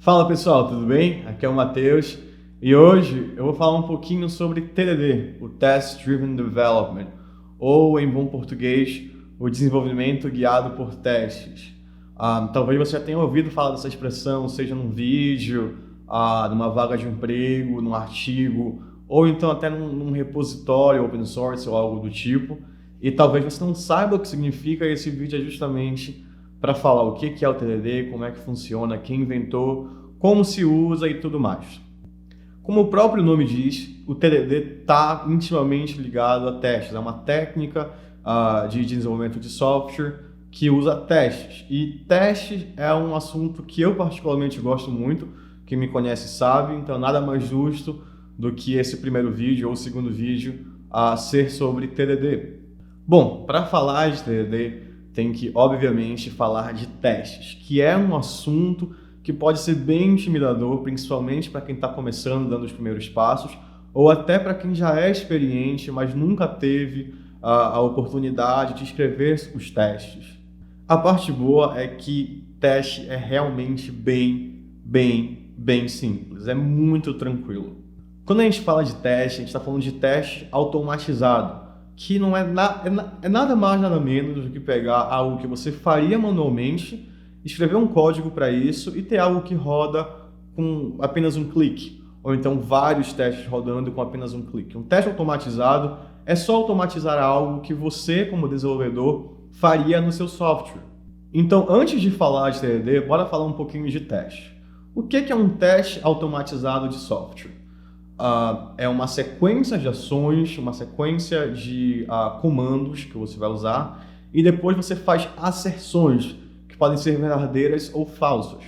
Fala pessoal, tudo bem? Aqui é o Matheus e hoje eu vou falar um pouquinho sobre TDD, o Test Driven Development, ou em bom português, o desenvolvimento guiado por testes. Talvez você já tenha ouvido falar dessa expressão, seja num vídeo, numa vaga de emprego, num artigo, ou então até num repositório open source ou algo do tipo, e talvez você não saiba o que significa. Esse vídeo é justamente para falar o que é o TDD, como é que funciona, quem inventou, como se usa e tudo mais. Como o próprio nome diz, o TDD está intimamente ligado a testes. É uma técnica de desenvolvimento de software que usa testes. E testes é um assunto que eu particularmente gosto muito, quem me conhece sabe, então nada mais justo do que esse primeiro vídeo ou segundo vídeo ser sobre TDD. Bom, para falar de TDD, tem que, obviamente, falar de testes, que é um assunto que pode ser bem intimidador, principalmente para quem está começando, dando os primeiros passos, ou até para quem já é experiente, mas nunca teve a oportunidade de escrever os testes. A parte boa é que teste é realmente bem simples, é muito tranquilo. Quando a gente fala de teste, a gente está falando de teste automatizado, que não é nada mais, nada menos do que pegar algo que você faria manualmente, escrever um código para isso e ter algo que roda com apenas um clique, ou então vários testes rodando com apenas um clique. Um teste automatizado é só automatizar algo que você, como desenvolvedor, faria no seu software. Então, antes de falar de TDD, bora falar um pouquinho de teste. O que é um teste automatizado de software? É uma sequência de ações, uma sequência de comandos que você vai usar, e depois você faz asserções que podem ser verdadeiras ou falsas.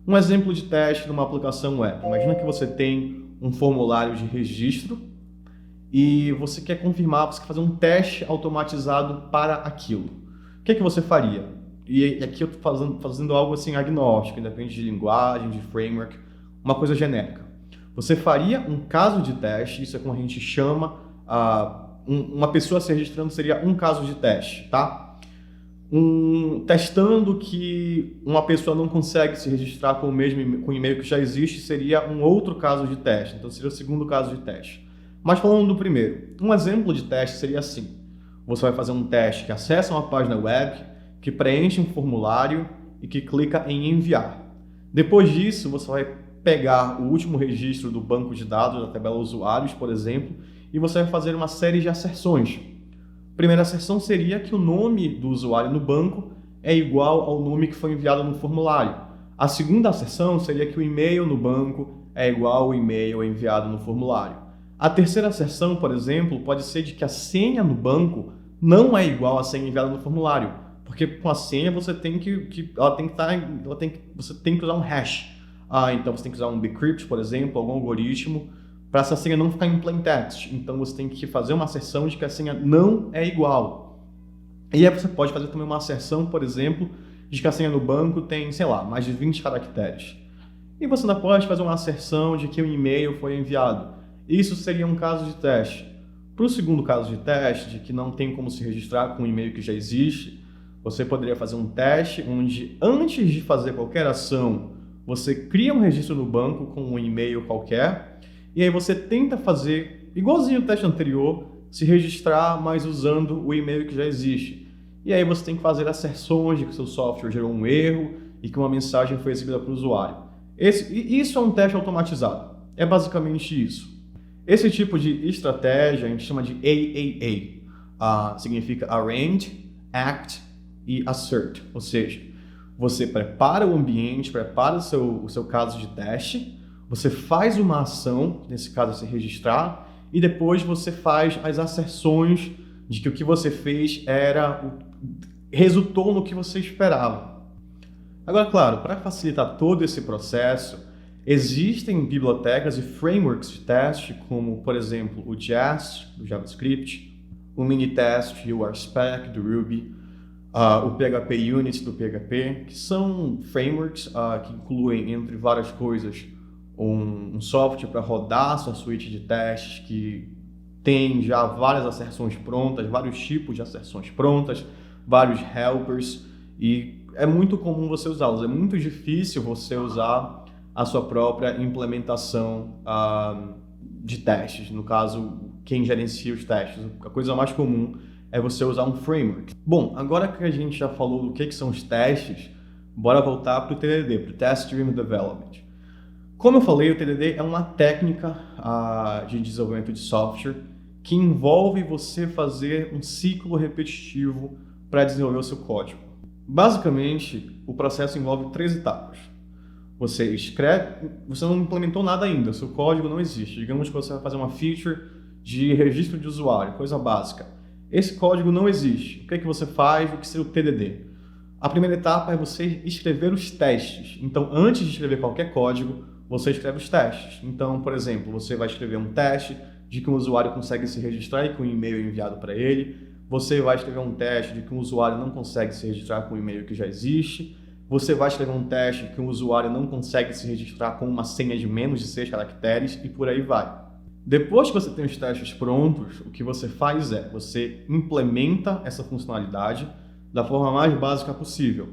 Um exemplo de teste numa aplicação é: imagina que você tem um formulário de registro e você quer confirmar, você quer fazer um teste automatizado para aquilo. O que você faria? E aqui eu estou fazendo algo assim agnóstico, independe de linguagem, de framework, uma coisa genérica. Você faria um caso de teste, isso é como a gente chama, uma pessoa se registrando seria um caso de teste, tá? Testando que uma pessoa não consegue se registrar com o e-mail que já existe, seria um outro caso de teste, então seria o segundo caso de teste. Mas falando do primeiro, um exemplo de teste seria assim: você vai fazer um teste que acessa uma página web, que preenche um formulário e que clica em enviar. Depois disso, você vai pegar o último registro do banco de dados, da tabela usuários, por exemplo, e você vai fazer uma série de asserções. A primeira asserção seria que o nome do usuário no banco é igual ao nome que foi enviado no formulário. A segunda asserção seria que o e-mail no banco é igual ao e-mail enviado no formulário. A terceira asserção, por exemplo, pode ser de que a senha no banco não é igual à senha enviada no formulário, porque com a senha você tem que usar um hash. Então você tem que usar um decrypt, por exemplo, algum algoritmo, para essa senha não ficar em plain text. Então você tem que fazer uma asserção de que a senha não é igual. E aí você pode fazer também uma asserção, por exemplo, de que a senha no banco tem, sei lá, mais de 20 caracteres. E você ainda pode fazer uma asserção de que o e-mail foi enviado. Isso seria um caso de teste. Para o segundo caso de teste, de que não tem como se registrar com um e-mail que já existe, você poderia fazer um teste onde, antes de fazer qualquer ação, você cria um registro no banco com um e-mail qualquer, e aí você tenta fazer, igualzinho o teste anterior, se registrar, mas usando o e-mail que já existe. E aí você tem que fazer asserções de que seu software gerou um erro e que uma mensagem foi exibida para o usuário. Isso é um teste automatizado. É basicamente isso. Esse tipo de estratégia a gente chama de AAA. Significa Arrange, Act e Assert. Ou seja, você prepara o ambiente, prepara o seu caso de teste, você faz uma ação, nesse caso é se registrar, e depois você faz as asserções de que o que você fez resultou no que você esperava. Agora, claro, para facilitar todo esse processo, existem bibliotecas e frameworks de teste, como, por exemplo, o Jest, do JavaScript, o Minitest e o RSpec, do Ruby, o PHP Unit do PHP, que são frameworks que incluem, entre várias coisas, um software para rodar sua suíte de testes, que tem já várias asserções prontas, vários tipos de asserções prontas, vários helpers, e é muito comum você usá-los. É muito difícil você usar a sua própria implementação de testes. No caso, quem gerencia os testes. A coisa mais comum é você usar um framework. Bom, agora que a gente já falou do que são os testes, bora voltar para o TDD, para o Test Driven Development. Como eu falei, o TDD é uma técnica de desenvolvimento de software que envolve você fazer um ciclo repetitivo para desenvolver o seu código. Basicamente, o processo envolve 3 etapas. Você escreve, você não implementou nada ainda, o seu código não existe. Digamos que você vai fazer uma feature de registro de usuário, coisa básica. Esse código não existe. O que é que você faz? O que seria o TDD? A primeira etapa é você escrever os testes. Então, antes de escrever qualquer código, você escreve os testes. Então, por exemplo, você vai escrever um teste de que um usuário consegue se registrar e que um e-mail é enviado para ele. Você vai escrever um teste de que um usuário não consegue se registrar com um e-mail que já existe. Você vai escrever um teste de que um usuário não consegue se registrar com uma senha de menos de 6 caracteres e por aí vai. Depois que você tem os testes prontos, o que você faz é, você implementa essa funcionalidade da forma mais básica possível.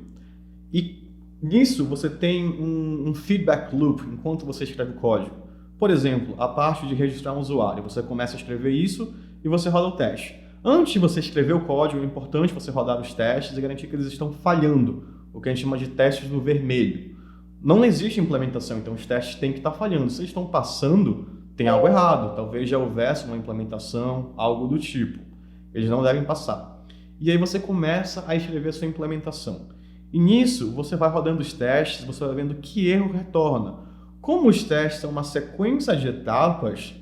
E nisso você tem um feedback loop enquanto você escreve o código. Por exemplo, a parte de registrar um usuário. Você começa a escrever isso e você roda o teste. Antes de você escrever o código, é importante você rodar os testes e garantir que eles estão falhando, o que a gente chama de testes no vermelho. Não existe implementação, então os testes têm que estar falhando. Se eles estão passando, tem algo errado. Talvez já houvesse uma implementação, algo do tipo. Eles não devem passar. E aí você começa a escrever a sua implementação. E nisso, você vai rodando os testes, você vai vendo que erro retorna. Como os testes são uma sequência de etapas,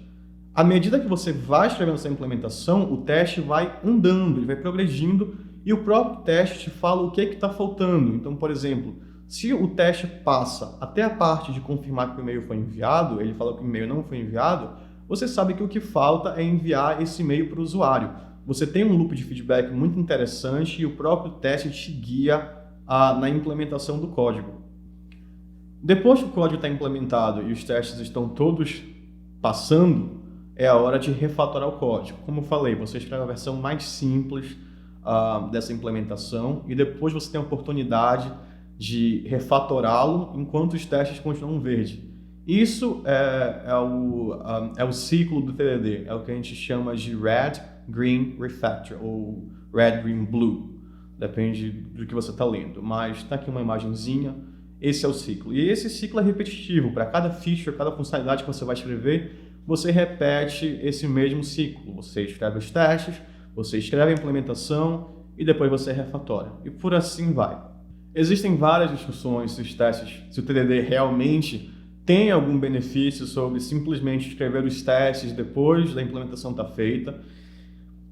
à medida que você vai escrevendo essa implementação, o teste vai andando, ele vai progredindo e o próprio teste te fala o que está faltando. Então, por exemplo, se o teste passa até a parte de confirmar que o e-mail foi enviado, ele fala que o e-mail não foi enviado, você sabe que o que falta é enviar esse e-mail para o usuário. Você tem um loop de feedback muito interessante e o próprio teste te guia na implementação do código. Depois que o código está implementado e os testes estão todos passando, é a hora de refatorar o código. Como eu falei, você escreve a versão mais simples dessa implementação e depois você tem a oportunidade de refatorá-lo enquanto os testes continuam verde. Isso é o ciclo do TDD, é o que a gente chama de Red, Green, Refactor, ou Red, Green, Blue. Depende do que você está lendo, mas está aqui uma imagenzinha. Esse é o ciclo. E esse ciclo é repetitivo. Para cada feature, cada funcionalidade que você vai escrever, você repete esse mesmo ciclo. Você escreve os testes, você escreve a implementação e depois você refatora. E por assim vai. Existem várias discussões se os testes, se o TDD realmente tem algum benefício sobre simplesmente escrever os testes depois da implementação estar feita.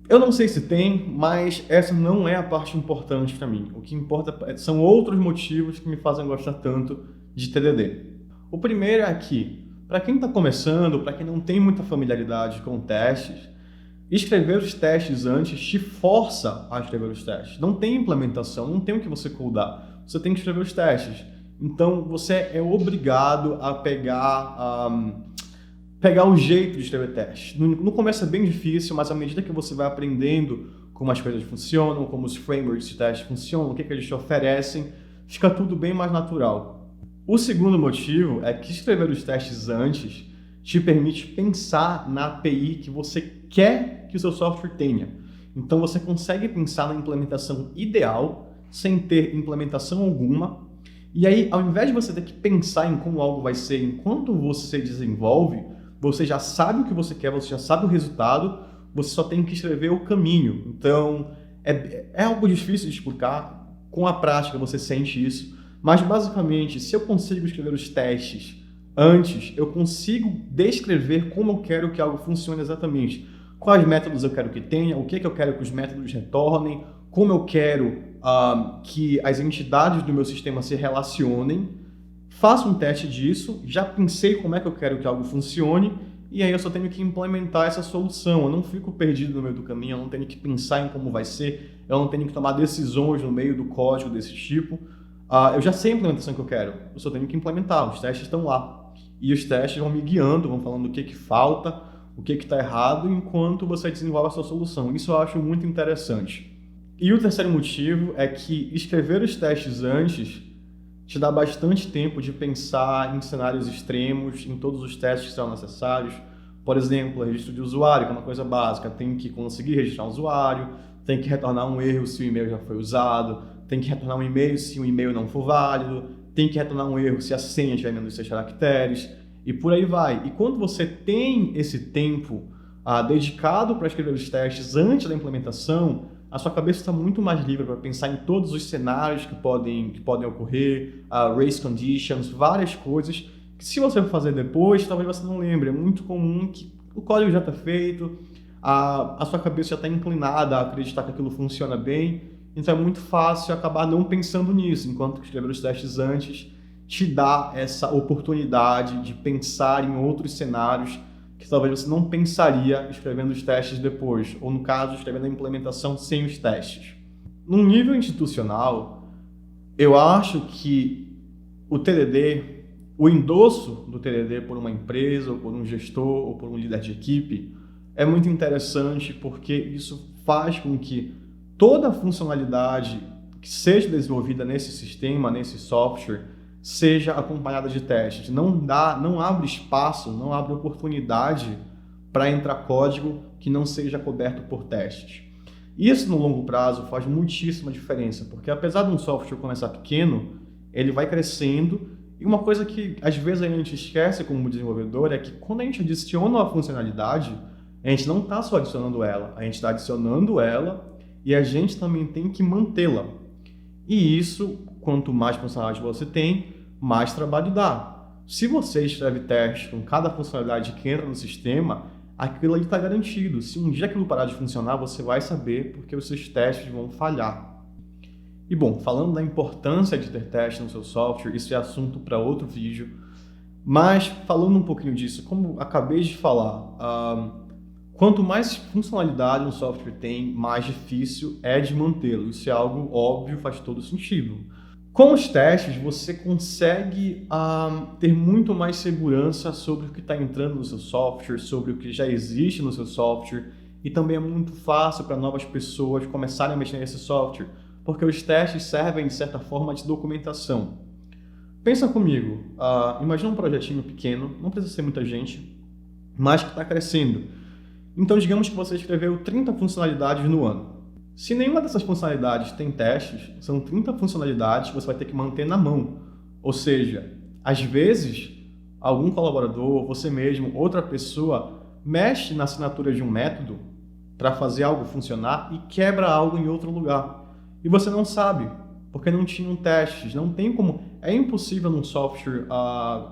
Eu não sei se tem, mas essa não é a parte importante para mim. O que importa são outros motivos que me fazem gostar tanto de TDD. O primeiro é que, para quem está começando, para quem não tem muita familiaridade com testes, escrever os testes antes te força a escrever os testes. Não tem implementação, não tem o que você codar. Você tem que escrever os testes. Então, você é obrigado a pegar o jeito de escrever testes. No começo é bem difícil, mas à medida que você vai aprendendo como as coisas funcionam, como os frameworks de testes funcionam, o que eles te oferecem, fica tudo bem mais natural. O segundo motivo é que escrever os testes antes te permite pensar na API que você quer que o seu software tenha. Então você consegue pensar na implementação ideal sem ter implementação alguma. E aí, ao invés de você ter que pensar em como algo vai ser enquanto você desenvolve, você já sabe o que você quer, você já sabe o resultado, você só tem que escrever o caminho. Então, é algo difícil de explicar, com a prática você sente isso, mas basicamente, se eu consigo escrever os testes antes, eu consigo descrever como eu quero que algo funcione exatamente. Quais métodos eu quero que tenha, o que eu quero que os métodos retornem, como eu quero que as entidades do meu sistema se relacionem. Faço um teste disso, já pensei como é que eu quero que algo funcione, e aí eu só tenho que implementar essa solução. Eu não fico perdido no meio do caminho, eu não tenho que pensar em como vai ser, eu não tenho que tomar decisões no meio do código desse tipo. Eu já sei a implementação que eu quero, eu só tenho que implementar, os testes estão lá. E os testes vão me guiando, vão falando o que falta, o que está errado, enquanto você desenvolve a sua solução. Isso eu acho muito interessante. E o terceiro motivo é que escrever os testes antes te dá bastante tempo de pensar em cenários extremos, em todos os testes que serão necessários. Por exemplo, registro de usuário, que é uma coisa básica, tem que conseguir registrar um usuário, tem que retornar um erro se o e-mail já foi usado, tem que retornar um e-mail se o e-mail não for válido, tem que retornar um erro se a senha tiver menos de 6 caracteres, e por aí vai. E quando você tem esse tempo dedicado para escrever os testes antes da implementação, a sua cabeça está muito mais livre para pensar em todos os cenários que podem ocorrer, race conditions, várias coisas, que se você for fazer depois, talvez você não lembre. É muito comum que o código já está feito, a sua cabeça já está inclinada a acreditar que aquilo funciona bem, então é muito fácil acabar não pensando nisso, enquanto que escrever os testes antes te dá essa oportunidade de pensar em outros cenários que talvez você não pensaria escrevendo os testes depois, ou no caso, escrevendo a implementação sem os testes. Num nível institucional, eu acho que o TDD, o endosso do TDD por uma empresa, ou por um gestor, ou por um líder de equipe, é muito interessante porque isso faz com que toda a funcionalidade que seja desenvolvida nesse sistema, nesse software, seja acompanhada de testes. Não abre espaço, não abre oportunidade para entrar código que não seja coberto por testes. Isso, no longo prazo, faz muitíssima diferença, porque apesar de um software começar pequeno, ele vai crescendo, e uma coisa que às vezes a gente esquece como desenvolvedor é que quando a gente adiciona uma funcionalidade, a gente não está só adicionando ela, a gente está adicionando ela e a gente também tem que mantê-la. E isso, quanto mais funcionalidade você tem, mais trabalho dá. Se você escreve testes com cada funcionalidade que entra no sistema, aquilo ali está garantido. Se um dia aquilo parar de funcionar, você vai saber porque os seus testes vão falhar. E bom, falando da importância de ter testes no seu software, isso é assunto para outro vídeo, mas falando um pouquinho disso, como acabei de falar, quanto mais funcionalidade um software tem, mais difícil é de mantê-lo. Isso é algo óbvio, faz todo sentido. Com os testes, você consegue ter muito mais segurança sobre o que está entrando no seu software, sobre o que já existe no seu software, e também é muito fácil para novas pessoas começarem a mexer nesse software, porque os testes servem, de certa forma, de documentação. Pensa comigo, imagina um projetinho pequeno, não precisa ser muita gente, mas que está crescendo. Então, digamos que você escreveu 30 funcionalidades no ano. Se nenhuma dessas funcionalidades tem testes, são 30 funcionalidades que você vai ter que manter na mão. Ou seja, às vezes, algum colaborador, você mesmo, outra pessoa, mexe na assinatura de um método para fazer algo funcionar e quebra algo em outro lugar. E você não sabe, porque não tinham testes. Não tem como... É impossível num software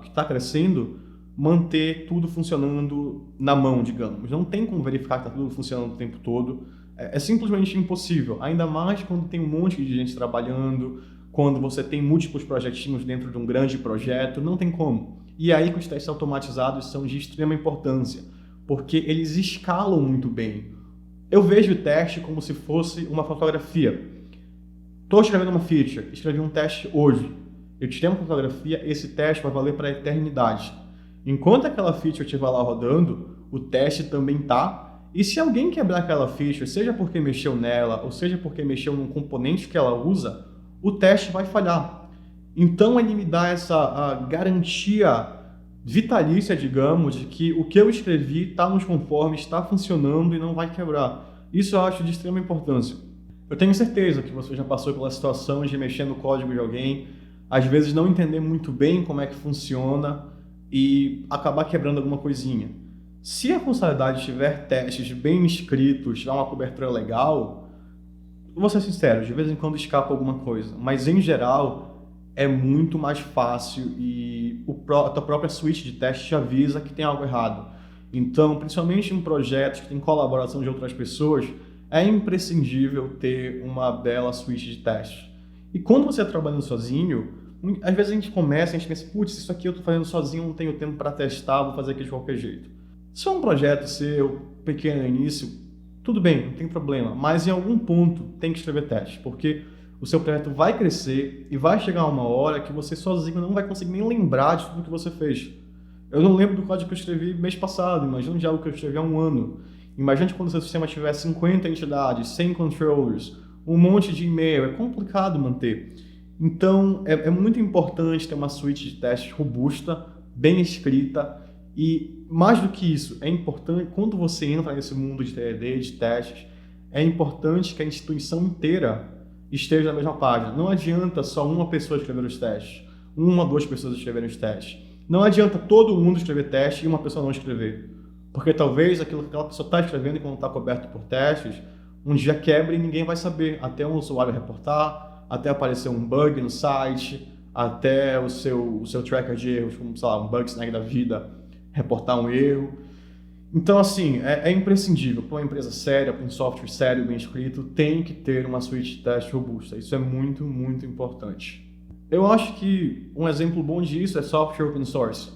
que está crescendo manter tudo funcionando na mão, digamos. Não tem como verificar que está tudo funcionando o tempo todo. É simplesmente impossível, ainda mais quando tem um monte de gente trabalhando, quando você tem múltiplos projetinhos dentro de um grande projeto, não tem como. E aí que os testes automatizados são de extrema importância, porque eles escalam muito bem. Eu vejo o teste como se fosse uma fotografia. Estou escrevendo uma feature, escrevi um teste hoje. Eu tirei uma fotografia, esse teste vai valer para a eternidade. Enquanto aquela feature estiver lá rodando, o teste também está. E se alguém quebrar aquela feature, seja porque mexeu nela, ou seja porque mexeu num componente que ela usa, o teste vai falhar. Então ele me dá essa garantia vitalícia, digamos, de que o que eu escrevi está nos conformes, está funcionando e não vai quebrar. Isso eu acho de extrema importância. Eu tenho certeza que você já passou pela situação de mexer no código de alguém, às vezes não entender muito bem como é que funciona e acabar quebrando alguma coisinha. Se a funcionalidade tiver testes bem escritos, tiver uma cobertura legal, vou ser sincero, de vez em quando escapa alguma coisa, mas em geral é muito mais fácil e a tua própria suíte de testes te avisa que tem algo errado. Então, principalmente em projetos que tem colaboração de outras pessoas, é imprescindível ter uma bela suíte de testes. E quando você está trabalhando sozinho, às vezes a gente pensa, putz, isso aqui eu estou fazendo sozinho, não tenho tempo para testar, vou fazer aqui de qualquer jeito. Se é um projeto seu, pequeno no início, tudo bem, não tem problema, mas em algum ponto tem que escrever teste, porque o seu projeto vai crescer e vai chegar uma hora que você sozinho não vai conseguir nem lembrar de tudo que você fez. Eu não lembro do código que eu escrevi mês passado, imagina de algo que eu escrevi há um ano. Imagina quando o seu sistema tiver 50 entidades, 100 controllers, um monte de e-mail, é complicado manter. Então, é muito importante ter uma suíte de testes robusta, bem escrita e, mais do que isso, é importante, quando você entra nesse mundo de TDD, de testes, é importante que a instituição inteira esteja na mesma página. Não adianta só uma pessoa escrever os testes, uma, duas pessoas escreverem os testes. Não adianta todo mundo escrever teste e uma pessoa não escrever. Porque talvez aquilo que aquela pessoa está escrevendo e quando está coberto por testes, um dia quebre e ninguém vai saber, até um usuário reportar, até aparecer um bug no site, até o seu tracker de erros, como, sei lá, um bug snag da vida, reportar um erro. Então, assim, é imprescindível para uma empresa séria, para um software sério, bem escrito, tem que ter uma suíte de teste robusta. Isso é muito, muito importante. Eu acho que um exemplo bom disso é software open source.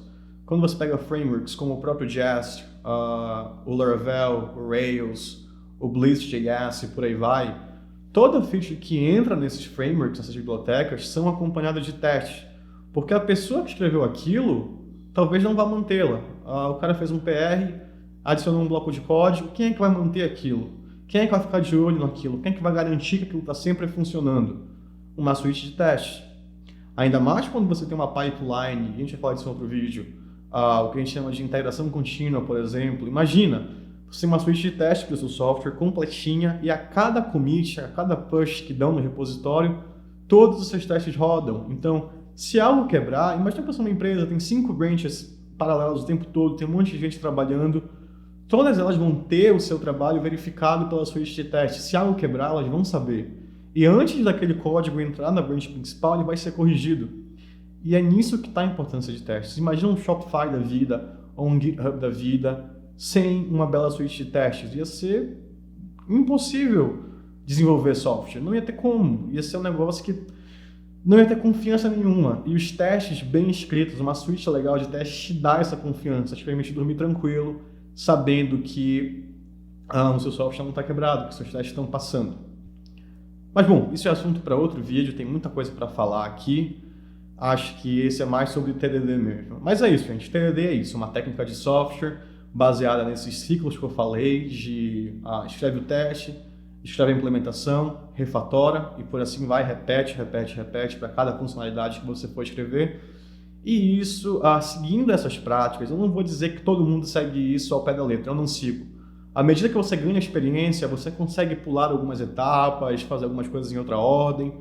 Quando você pega frameworks como o próprio Jest, o Laravel, o Rails, o Blitz.js e por aí vai, toda feature que entra nesses frameworks, nessas bibliotecas, são acompanhadas de testes. Porque a pessoa que escreveu aquilo, talvez não vá mantê-la. O cara fez um PR, adicionou um bloco de código, quem é que vai manter aquilo? Quem é que vai ficar de olho naquilo? Quem é que vai garantir que aquilo está sempre funcionando? Uma suíte de testes. Ainda mais quando você tem uma pipeline, a gente vai falar disso em outro vídeo, o que a gente chama de integração contínua, por exemplo. Imagina, você tem uma suíte de testes para o seu software completinha e a cada commit, a cada push que dão no repositório, todos os seus testes rodam. Então, se algo quebrar, imagina que você é uma empresa, tem 5 branches paralelas o tempo todo, tem um monte de gente trabalhando, todas elas vão ter o seu trabalho verificado pela suíte de testes. Se algo quebrar, elas vão saber. E antes daquele código entrar na branch principal, ele vai ser corrigido. E é nisso que está a importância de testes. Imagina um Shopify da vida, ou um GitHub da vida, sem uma bela suíte de testes. Ia ser impossível desenvolver software. Não ia ter como. Ia ser um negócio que não ia ter confiança nenhuma. E os testes bem escritos, uma suíte legal de testes, te dá essa confiança, te permite dormir tranquilo, sabendo que o seu software não está quebrado, que seus testes estão passando. Mas bom, isso é assunto para outro vídeo, tem muita coisa para falar aqui. Acho que esse é mais sobre TDD mesmo. Mas é isso, gente. TDD é isso, uma técnica de software baseada nesses ciclos que eu falei, de escreve o teste, escreve a implementação, refatora e por assim vai, repete para cada funcionalidade que você for escrever. E isso, seguindo essas práticas, eu não vou dizer que todo mundo segue isso ao pé da letra, eu não sigo. À medida que você ganha experiência, você consegue pular algumas etapas, fazer algumas coisas em outra ordem.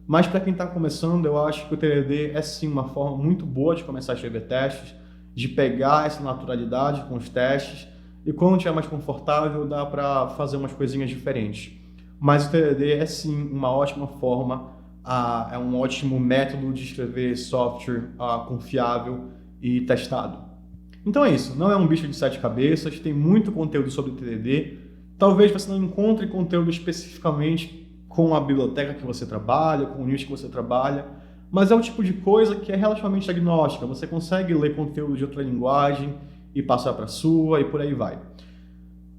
Mas para quem está começando, eu acho que o TDD é sim uma forma muito boa de começar a escrever testes, de pegar essa naturalidade com os testes e quando estiver mais confortável dá para fazer umas coisinhas diferentes. Mas o TDD é sim uma ótima forma, é um ótimo método de escrever software confiável e testado. Então é isso, não é um bicho de 7 cabeças, tem muito conteúdo sobre o TDD. Talvez você não encontre conteúdo especificamente com a biblioteca que você trabalha, com o nicho que você trabalha, mas é o tipo de coisa que é relativamente agnóstica. Você consegue ler conteúdo de outra linguagem e passar para a sua e por aí vai.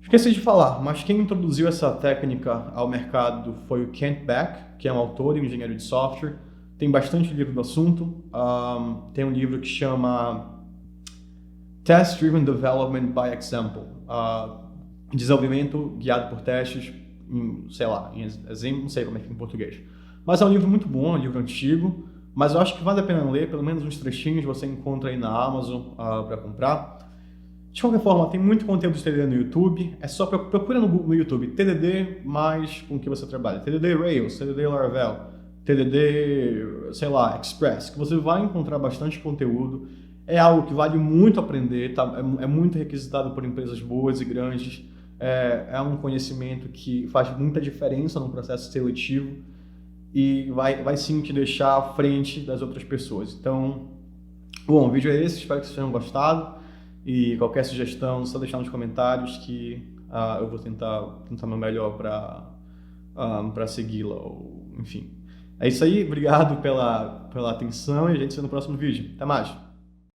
Esqueci de falar, mas quem introduziu essa técnica ao mercado foi o Kent Beck, que é um autor e engenheiro de software. Tem bastante livro do assunto. Tem um livro que chama Test Driven Development by Example. Desenvolvimento guiado por testes, sei lá, em exemplo, não sei como é que é em português. Mas é um livro muito bom, é um livro antigo, mas eu acho que vale a pena ler, pelo menos uns trechinhos você encontra aí na Amazon para comprar. De qualquer forma, tem muito conteúdo de TDD no YouTube, é só procura no YouTube TDD mais com o que você trabalha. TDD Rails, TDD Laravel, TDD, sei lá, Express, que você vai encontrar bastante conteúdo. É algo que vale muito aprender, tá? É muito requisitado por empresas boas e grandes. É um conhecimento que faz muita diferença no processo seletivo e vai sim te deixar à frente das outras pessoas. Então, bom, o vídeo é esse, espero que vocês tenham gostado e qualquer sugestão, só deixar nos comentários que eu vou tentar meu melhor para segui-la, ou enfim. É isso aí, obrigado pela atenção e a gente se vê no próximo vídeo. Até mais!